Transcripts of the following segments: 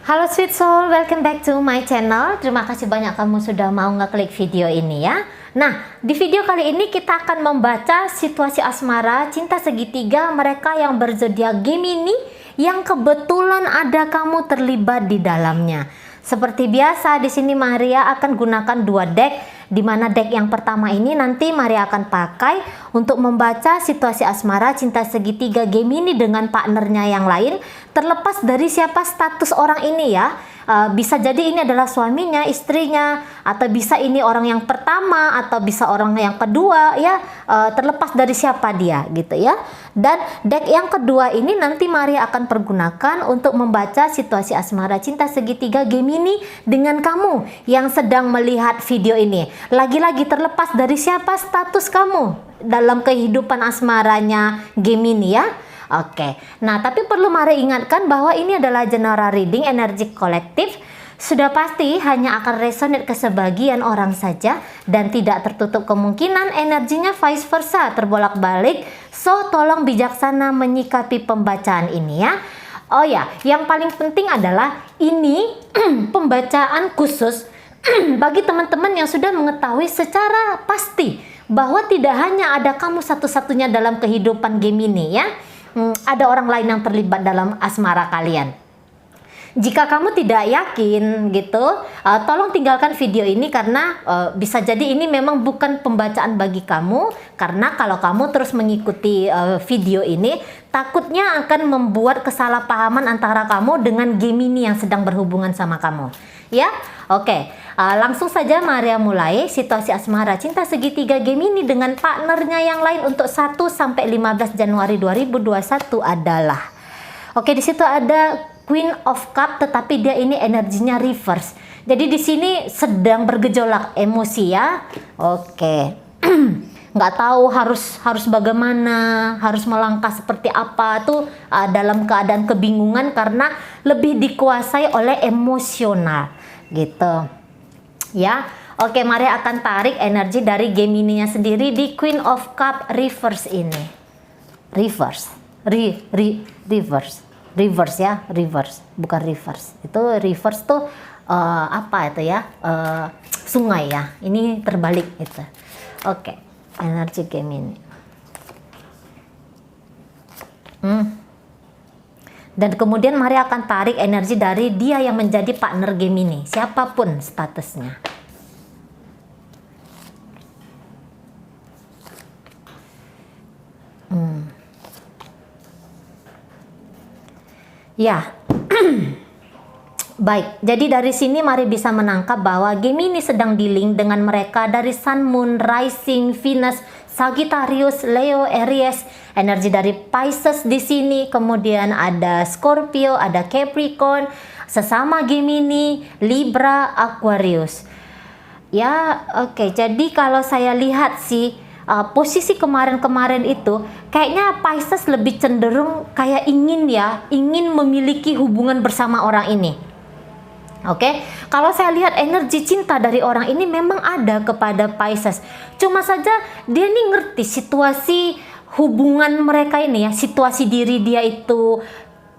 Halo Sweet Soul, welcome back to my channel. Terima kasih banyak kamu sudah mau ngeklik video ini ya. Nah, di video kali ini kita akan membaca situasi asmara cinta segitiga mereka yang berzodiak Gemini yang kebetulan ada kamu terlibat di dalamnya. Seperti biasa, di sini Maria akan gunakan dua deck, di mana deck yang pertama ini nanti Maria akan pakai untuk membaca situasi asmara cinta segitiga Gemini dengan partnernya yang lain, terlepas dari siapa status orang ini ya. Bisa jadi ini adalah suaminya, istrinya, atau bisa ini orang yang pertama, atau bisa orang yang kedua ya, terlepas dari siapa dia gitu ya. Dan deck yang kedua ini nanti Maria akan pergunakan untuk membaca situasi asmara cinta segitiga Gemini dengan kamu yang sedang melihat video ini. Lagi-lagi terlepas dari siapa status kamu dalam kehidupan asmaranya Gemini ya. Oke, nah tapi perlu Maria ingatkan bahwa ini adalah general reading energi kolektif. Sudah pasti hanya akan resonate ke sebagian orang saja dan tidak tertutup kemungkinan energinya vice versa terbolak-balik. So tolong bijaksana menyikapi pembacaan ini ya. Oh ya, yang paling penting adalah ini pembacaan khusus bagi teman-teman yang sudah mengetahui secara pasti bahwa tidak hanya ada kamu satu-satunya dalam kehidupan Gemini ya. Ada orang lain yang terlibat dalam asmara kalian. Jika kamu tidak yakin gitu, tolong tinggalkan video ini karena bisa jadi ini memang bukan pembacaan bagi kamu, karena kalau kamu terus mengikuti video ini takutnya akan membuat kesalahpahaman antara kamu dengan Gemini yang sedang berhubungan sama kamu ya. Oke, langsung saja Maria mulai situasi asmara cinta segitiga Gemini dengan partnernya yang lain untuk 1 sampai 15 Januari 2021 adalah. Oke, di situ ada Queen of Cup, tetapi dia ini energinya reverse. Jadi di sini sedang bergejolak emosi ya. Oke. Nggak tahu harus bagaimana, harus melangkah seperti apa tuh, dalam keadaan kebingungan karena lebih dikuasai oleh emosional gitu ya. Oke, Maria akan tarik energi dari Gemini-nya sendiri di Queen of Cup reverse ini. Reverse ya, reverse bukan reverse. Itu reverse tuh apa itu ya, sungai ya, ini terbalik itu. Oke, energi Gemini. Dan kemudian Maria akan tarik energi dari dia yang menjadi partner Gemini, siapapun statusnya. Ya, baik. Jadi dari sini Mari bisa menangkap bahwa Gemini sedang dealing dengan mereka dari Sun, Moon, Rising, Venus, Sagittarius, Leo, Aries, energi dari Pisces di sini, kemudian ada Scorpio, ada Capricorn, sesama Gemini, Libra, Aquarius. Ya, oke. Jadi kalau saya lihat sih, posisi kemarin-kemarin itu kayaknya Pisces lebih cenderung kayak ingin memiliki hubungan bersama orang ini. Oke, kalau saya lihat energi cinta dari orang ini memang ada kepada Pisces. Cuma saja dia nih ngerti situasi hubungan mereka ini ya, situasi diri dia itu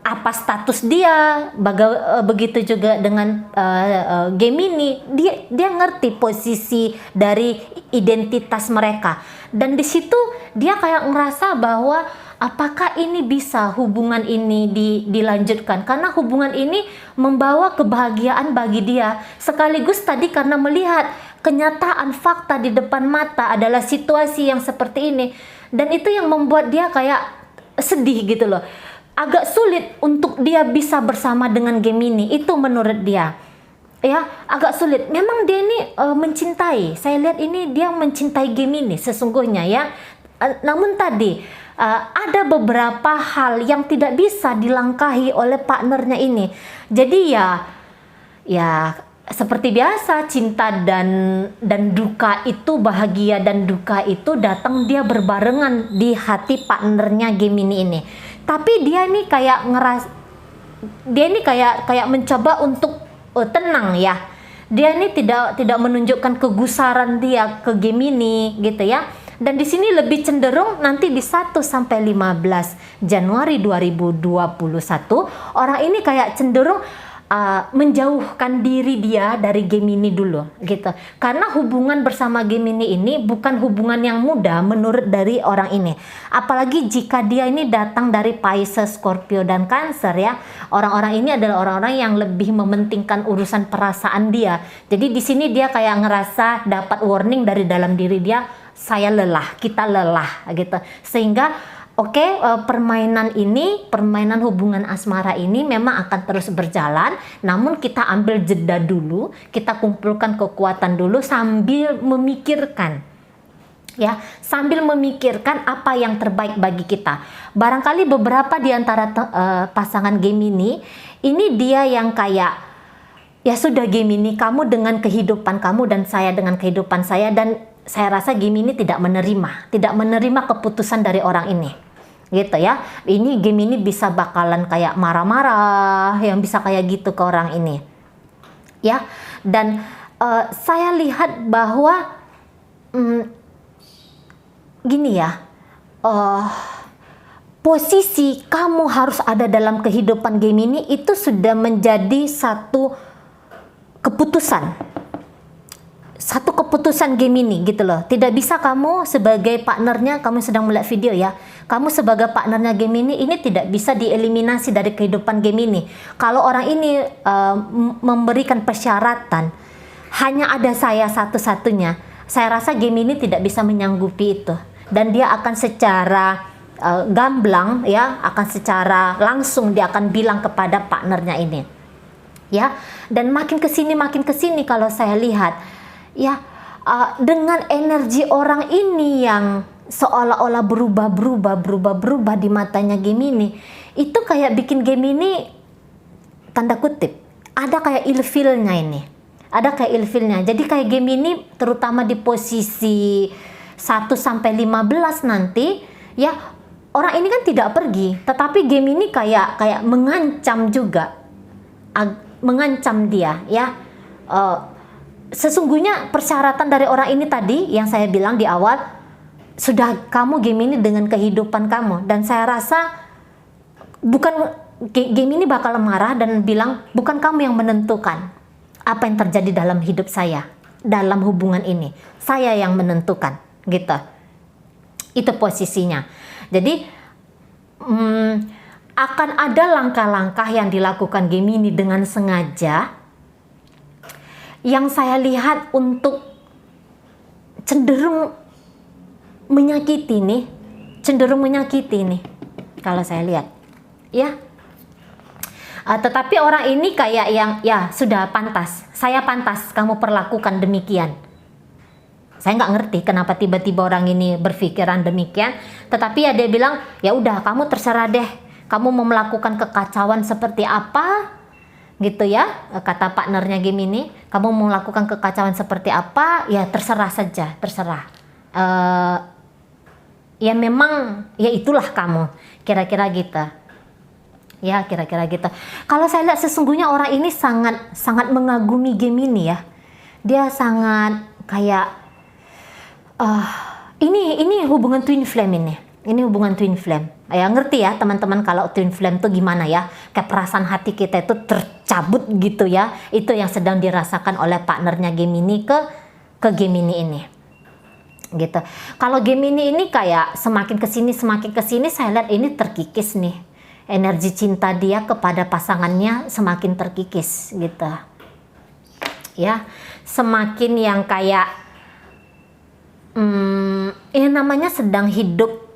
apa status dia, begitu juga dengan Gemini, dia ngerti posisi dari identitas mereka, dan di situ dia kayak ngerasa bahwa apakah ini bisa hubungan ini dilanjutkan, karena hubungan ini membawa kebahagiaan bagi dia, sekaligus tadi karena melihat kenyataan fakta di depan mata adalah situasi yang seperti ini, dan itu yang membuat dia kayak sedih gitu loh. Agak sulit untuk dia bisa bersama dengan Gemini, itu menurut dia ya, agak sulit. Memang dia ini mencintai, saya lihat ini dia mencintai Gemini sesungguhnya ya, namun tadi ada beberapa hal yang tidak bisa dilangkahi oleh partnernya ini. Jadi ya seperti biasa, cinta dan duka itu, bahagia dan duka itu datang dia berbarengan di hati partnernya Gemini ini. Tapi dia ini kayak kayak mencoba untuk tenang ya. Dia ini tidak menunjukkan kegusaran dia ke Gemini gitu ya. Dan di sini lebih cenderung nanti di 1 sampai 15 Januari 2021 orang ini kayak cenderung menjauhkan diri dia dari Gemini dulu gitu. Karena hubungan bersama Gemini ini bukan hubungan yang mudah menurut dari orang ini. Apalagi jika dia ini datang dari Pisces, Scorpio dan Cancer ya. Orang-orang ini adalah orang-orang yang lebih mementingkan urusan perasaan dia. Jadi di sini dia kayak ngerasa dapat warning dari dalam diri dia, saya lelah, kita lelah gitu. Sehingga permainan hubungan asmara ini memang akan terus berjalan, namun kita ambil jeda dulu, kita kumpulkan kekuatan dulu sambil memikirkan apa yang terbaik bagi kita. Barangkali beberapa di antara pasangan Gemini ini dia yang kayak, ya sudah Gemini, kamu dengan kehidupan kamu dan saya dengan kehidupan saya, dan saya rasa Gemini tidak menerima keputusan dari orang ini gitu ya. Ini Gemini bisa bakalan kayak marah-marah, yang bisa kayak gitu ke orang ini ya. Dan saya lihat bahwa gini ya, posisi kamu harus ada dalam kehidupan Gemini itu sudah menjadi satu keputusan Gemini gitu loh. Tidak bisa kamu sebagai partnernya, kamu sedang melihat video ya, kamu sebagai partnernya Gemini ini tidak bisa dieliminasi dari kehidupan Gemini. Kalau orang ini memberikan persyaratan, hanya ada saya satu-satunya, saya rasa Gemini tidak bisa menyanggupi itu, dan dia akan secara gamblang ya, akan secara langsung dia akan bilang kepada partnernya ini ya. Dan makin kesini kalau saya lihat ya, dengan energi orang ini yang seolah-olah berubah di matanya Gemini, itu kayak bikin Gemini tanda kutip ada kayak ilfilnya ini, ada kayak ilfilnya. Jadi kayak Gemini terutama di posisi 1 sampai 15 nanti ya, orang ini kan tidak pergi, tetapi Gemini kayak mengancam juga, mengancam dia ya. Sesungguhnya persyaratan dari orang ini tadi yang saya bilang di awal, sudah kamu Gemini dengan kehidupan kamu, dan saya rasa bukan Gemini bakal marah dan bilang bukan kamu yang menentukan apa yang terjadi dalam hidup saya, dalam hubungan ini, saya yang menentukan gitu. Itu posisinya. Jadi akan ada langkah-langkah yang dilakukan Gemini dengan sengaja, yang saya lihat untuk cenderung menyakiti nih, kalau saya lihat ya. Tetapi orang ini kayak yang ya sudah pantas, saya pantas kamu perlakukan demikian. Saya nggak ngerti kenapa tiba-tiba orang ini berpikiran demikian, tetapi ya dia bilang ya udah kamu terserah deh, kamu mau melakukan kekacauan seperti apa gitu ya, kata partnernya Gemini, kamu mau melakukan kekacauan seperti apa ya terserah saja, terserah. Ya memang ya itulah kamu, kira-kira gitu ya, kira-kira gitu. Kalau saya lihat sesungguhnya orang ini sangat mengagumi Gemini ya. Dia sangat kayak ini hubungan twin flame ini hubungan twin flame ya. Ngerti ya teman-teman kalau twin flame tuh gimana ya, kayak perasaan hati kita itu tercabut gitu ya. Itu yang sedang dirasakan oleh partnernya Gemini ke Gemini ini gitu. Kalau Gemini ini kayak semakin kesini saya lihat ini terkikis nih, energi cinta dia kepada pasangannya semakin terkikis gitu ya. Semakin yang kayak ya namanya sedang hidup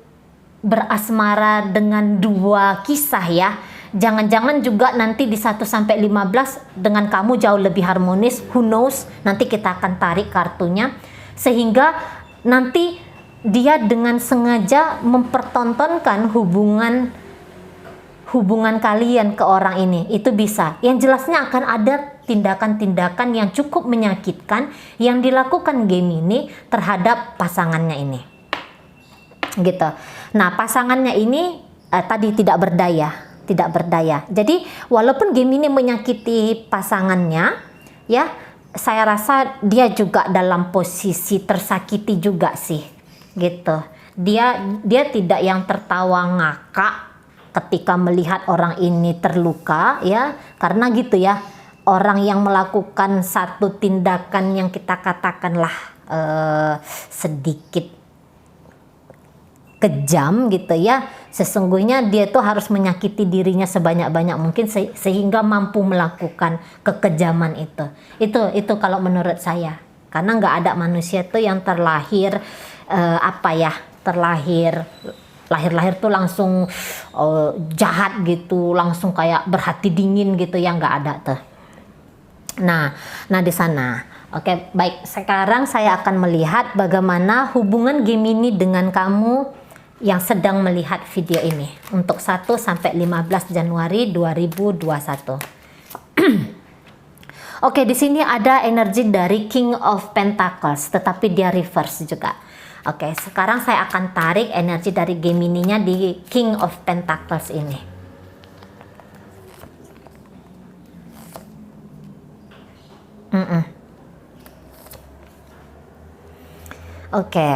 berasmara dengan dua kisah ya. Jangan-jangan juga nanti di 1 sampai 15 dengan kamu jauh lebih harmonis, who knows, nanti kita akan tarik kartunya, sehingga nanti dia dengan sengaja mempertontonkan hubungan kalian ke orang ini. Itu bisa, yang jelasnya akan ada tindakan-tindakan yang cukup menyakitkan yang dilakukan Gemini terhadap pasangannya ini gitu. Nah pasangannya ini tadi tidak berdaya. Jadi walaupun Gemini menyakiti pasangannya ya, saya rasa dia juga dalam posisi tersakiti juga sih gitu. Dia tidak yang tertawa ngakak ketika melihat orang ini terluka ya, karena gitu ya, orang yang melakukan satu tindakan yang kita katakanlah sedikit kejam gitu ya, sesungguhnya dia tuh harus menyakiti dirinya sebanyak-banyak mungkin sehingga mampu melakukan kekejaman itu. Itu kalau menurut saya, karena nggak ada manusia tuh yang terlahir lahir tuh langsung jahat gitu, langsung kayak berhati dingin gitu ya, nggak ada tuh. Nah di sana. Oke, baik. Sekarang saya akan melihat bagaimana hubungan Gemini dengan kamu yang sedang melihat video ini untuk 1 sampai 15 Januari 2021. Oke, di sini ada energi dari King of Pentacles, tetapi dia reverse juga. Oke, sekarang saya akan tarik energi dari Gemini-nya di King of Pentacles ini. Oke.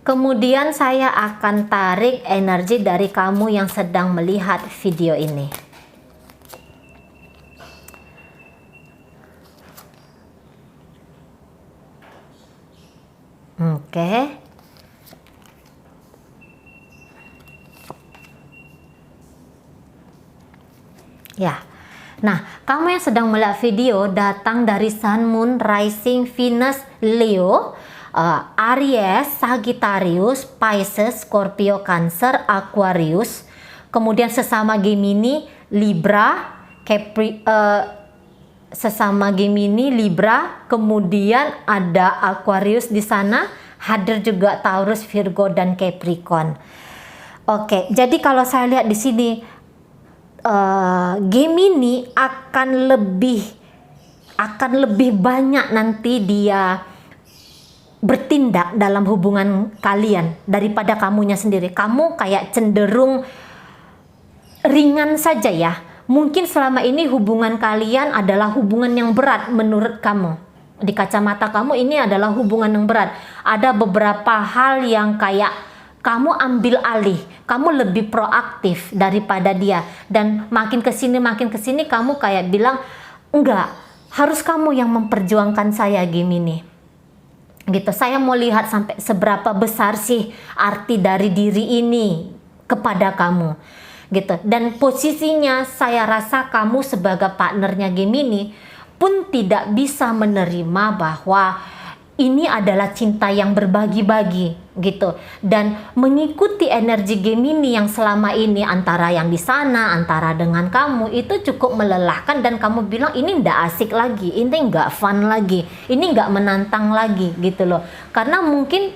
Kemudian saya akan tarik energi dari kamu yang sedang melihat video ini. Oke. Ya. Nah, kamu yang sedang melihat video datang dari Sun, Moon, Rising, Venus, Leo, Aries, Sagittarius, Pisces, Scorpio, Cancer, Aquarius, kemudian sesama Gemini, Libra, sesama Gemini, Libra, kemudian ada Aquarius di sana, hadir juga Taurus, Virgo, dan Capricorn. Oke, jadi kalau saya lihat di sini, Gemini akan lebih banyak nanti dia bertindak dalam hubungan kalian daripada kamunya sendiri. Kamu kayak cenderung ringan saja ya. Mungkin selama ini hubungan kalian adalah hubungan yang berat menurut kamu. Di kacamata kamu ini adalah hubungan yang berat. Ada beberapa hal yang kayak kamu ambil alih, kamu lebih proaktif daripada dia, dan makin kesini kamu kayak bilang enggak, harus kamu yang memperjuangkan saya Gemini gitu. Saya mau lihat sampai seberapa besar sih arti dari diri ini kepada kamu gitu. Dan posisinya saya rasa kamu sebagai partnernya Gemini pun tidak bisa menerima bahwa ini adalah cinta yang berbagi-bagi gitu, dan mengikuti energi Gemini yang selama ini antara yang di sana, antara dengan kamu itu cukup melelahkan, dan kamu bilang ini nggak asik lagi, ini nggak fun lagi, ini nggak menantang lagi gitu loh, karena mungkin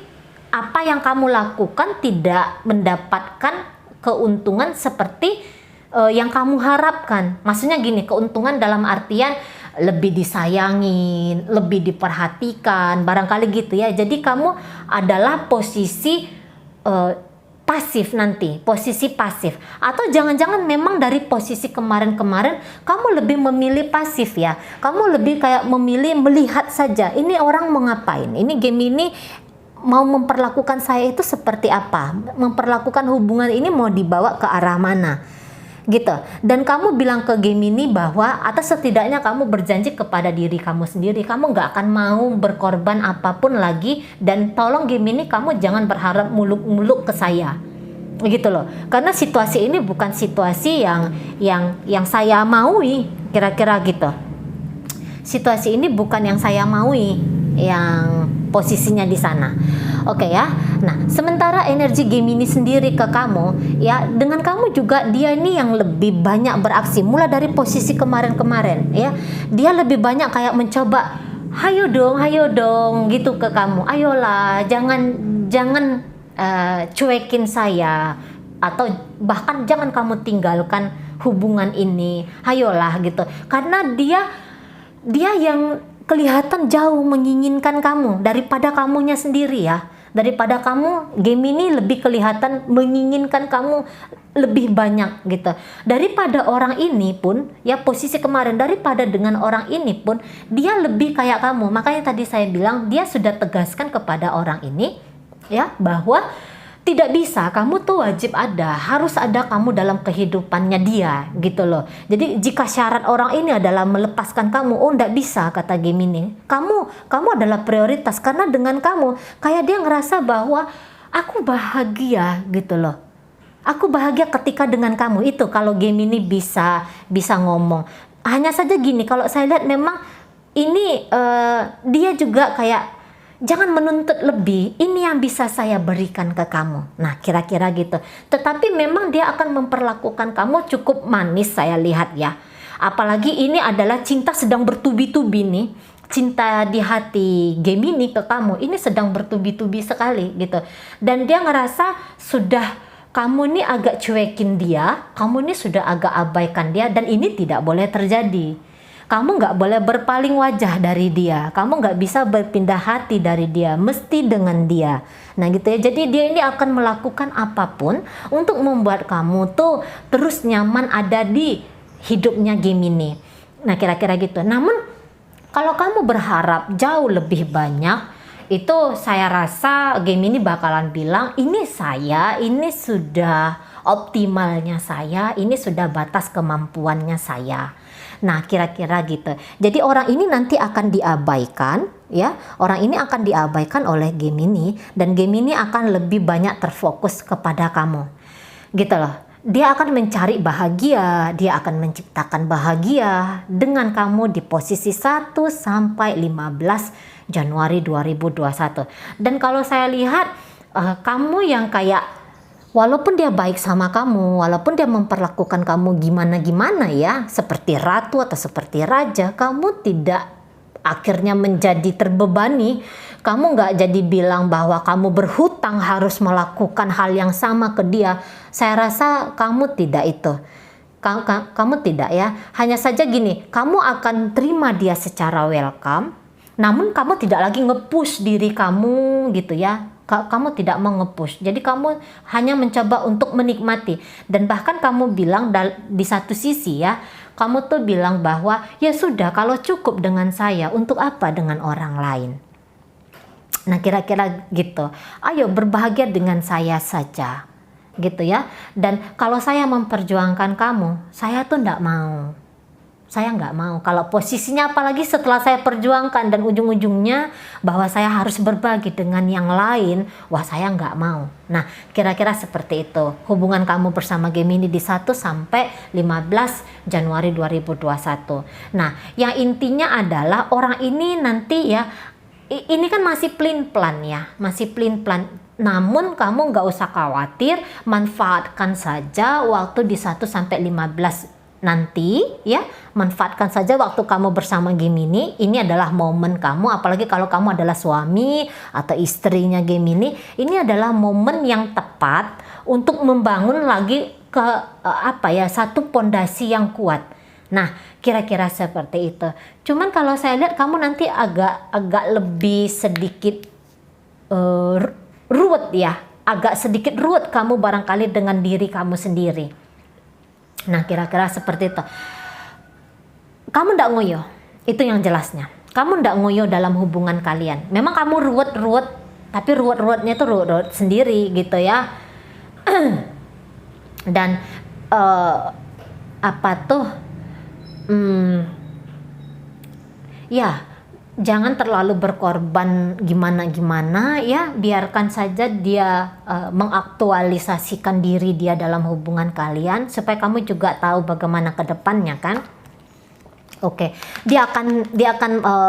apa yang kamu lakukan tidak mendapatkan keuntungan seperti yang kamu harapkan. Maksudnya gini, keuntungan dalam artian lebih disayangin, lebih diperhatikan, barangkali gitu ya. Jadi kamu adalah posisi pasif nanti, posisi pasif. Atau jangan-jangan memang dari posisi kemarin-kemarin kamu lebih memilih pasif ya. Kamu lebih kayak memilih melihat saja, ini orang mau ngapain, ini Gemini mau memperlakukan saya itu seperti apa, memperlakukan hubungan ini mau dibawa ke arah mana gitu. Dan kamu bilang ke Gemini bahwa, atau setidaknya kamu berjanji kepada diri kamu sendiri, kamu nggak akan mau berkorban apapun lagi, dan tolong Gemini kamu jangan berharap muluk-muluk ke saya gitu loh, karena situasi ini bukan situasi yang saya maui, kira-kira gitu. Situasi ini bukan yang saya maui, yang posisinya di sana. Oke ya. Nah, sementara energi Gemini sendiri ke kamu ya, dengan kamu juga dia ini yang lebih banyak beraksi mulai dari posisi kemarin-kemarin ya. Dia lebih banyak kayak mencoba, hayo dong gitu ke kamu. Ayolah, jangan cuekin saya, atau bahkan jangan kamu tinggalkan hubungan ini. Hayolah gitu. Karena dia yang kelihatan jauh menginginkan kamu daripada kamunya sendiri ya. Daripada kamu, Gemini lebih kelihatan menginginkan kamu lebih banyak gitu. Daripada orang ini pun ya, posisi kemarin, daripada dengan orang ini pun dia lebih kayak kamu. Makanya tadi saya bilang dia sudah tegaskan kepada orang ini ya, bahwa tidak bisa, kamu tuh wajib ada, harus ada kamu dalam kehidupannya dia gitu loh. Jadi jika syarat orang ini adalah melepaskan kamu, oh ndak bisa kata Gemini. Kamu adalah prioritas, karena dengan kamu kayak dia ngerasa bahwa aku bahagia gitu loh. Aku bahagia ketika dengan kamu. Itu kalau Gemini bisa ngomong. Hanya saja gini, kalau saya lihat memang ini dia juga kayak jangan menuntut lebih, ini yang bisa saya berikan ke kamu. Nah, kira-kira gitu. Tetapi memang dia akan memperlakukan kamu cukup manis, saya lihat ya. Apalagi ini adalah cinta sedang bertubi-tubi nih. Cinta di hati Gemini ke kamu ini sedang bertubi-tubi sekali gitu. Dan dia ngerasa sudah kamu nih agak cuekin dia, kamu nih sudah agak abaikan dia, dan ini tidak boleh terjadi. Kamu nggak boleh berpaling wajah dari dia, kamu nggak bisa berpindah hati dari dia, mesti dengan dia. Nah gitu ya, jadi dia ini akan melakukan apapun untuk membuat kamu tuh terus nyaman ada di hidupnya Gemini. Nah kira-kira gitu. Namun kalau kamu berharap jauh lebih banyak, itu saya rasa Gemini bakalan bilang, ini sudah optimalnya saya, ini sudah batas kemampuannya saya. Nah kira-kira gitu. Jadi orang ini nanti akan diabaikan ya. Orang ini akan diabaikan oleh Gemini, dan Gemini akan lebih banyak terfokus kepada kamu. Gitu loh. Dia akan mencari bahagia, dia akan menciptakan bahagia dengan kamu di posisi 1 sampai 15 Januari 2021. Dan kalau saya lihat kamu yang kayak walaupun dia baik sama kamu, walaupun dia memperlakukan kamu gimana-gimana ya, seperti ratu atau seperti raja, kamu tidak akhirnya menjadi terbebani. Kamu nggak jadi bilang bahwa kamu berhutang harus melakukan hal yang sama ke dia. Saya rasa kamu tidak itu. Kamu tidak ya. Hanya saja gini, kamu akan terima dia secara welcome, namun kamu tidak lagi nge-push diri kamu gitu ya. Kamu tidak mau nge-push. Jadi kamu hanya mencoba untuk menikmati. Dan bahkan kamu bilang di satu sisi ya, kamu tuh bilang bahwa ya sudah, kalau cukup dengan saya, untuk apa dengan orang lain. Nah kira-kira gitu. Ayo berbahagia dengan saya saja gitu ya. Dan kalau saya memperjuangkan kamu, saya tuh nggak mau. Saya nggak mau kalau posisinya, apalagi setelah saya perjuangkan dan ujung-ujungnya bahwa saya harus berbagi dengan yang lain, wah saya nggak mau. Nah kira-kira seperti itu hubungan kamu bersama Gemini di 1 sampai 15 Januari 2021. Nah yang intinya adalah orang ini nanti ya, ini kan masih plan ya, masih plan. Namun kamu nggak usah khawatir, manfaatkan saja waktu di 1 sampai 15 nanti ya, manfaatkan saja waktu kamu bersama Gemini. Ini adalah momen kamu, apalagi kalau kamu adalah suami atau istrinya Gemini, ini adalah momen yang tepat untuk membangun lagi ke satu pondasi yang kuat. Nah kira-kira seperti itu. Cuman kalau saya lihat kamu nanti agak lebih sedikit ruwet ya, agak sedikit ruwet kamu barangkali dengan diri kamu sendiri. Nah kira-kira seperti itu. Kamu ndak ngoyo, itu yang jelasnya. Kamu ndak ngoyo dalam hubungan kalian. Memang kamu ruwet-ruwet, tapi ruwet-ruwetnya itu ruwet sendiri gitu ya. Dan ya jangan terlalu berkorban gimana-gimana ya, biarkan saja dia mengaktualisasikan diri dia dalam hubungan kalian supaya kamu juga tahu bagaimana ke depannya kan. Oke, dia akan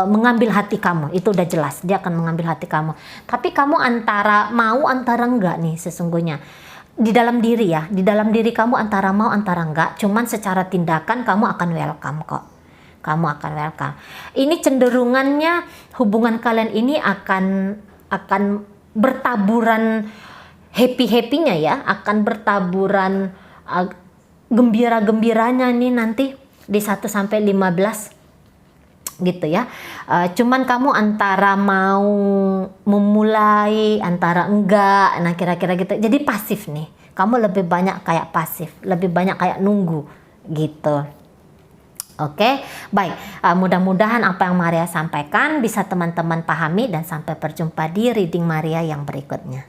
mengambil hati kamu, itu udah jelas, dia akan mengambil hati kamu. Tapi kamu antara mau antara enggak nih sesungguhnya. Di dalam diri ya, di dalam diri kamu antara mau antara enggak, cuman secara tindakan kamu akan welcome kok. Kamu akan welcome. Ini cenderungannya hubungan kalian ini akan bertaburan happy-happynya ya, akan bertaburan gembira-gembiranya nih nanti di 1 sampai 15 gitu ya. Cuman kamu antara mau memulai, antara enggak. Nah kira-kira gitu. Jadi pasif nih. Kamu lebih banyak kayak pasif, lebih banyak kayak nunggu gitu. Oke, baik. Mudah-mudahan apa yang Maria sampaikan bisa teman-teman pahami, dan sampai berjumpa di reading Maria yang berikutnya.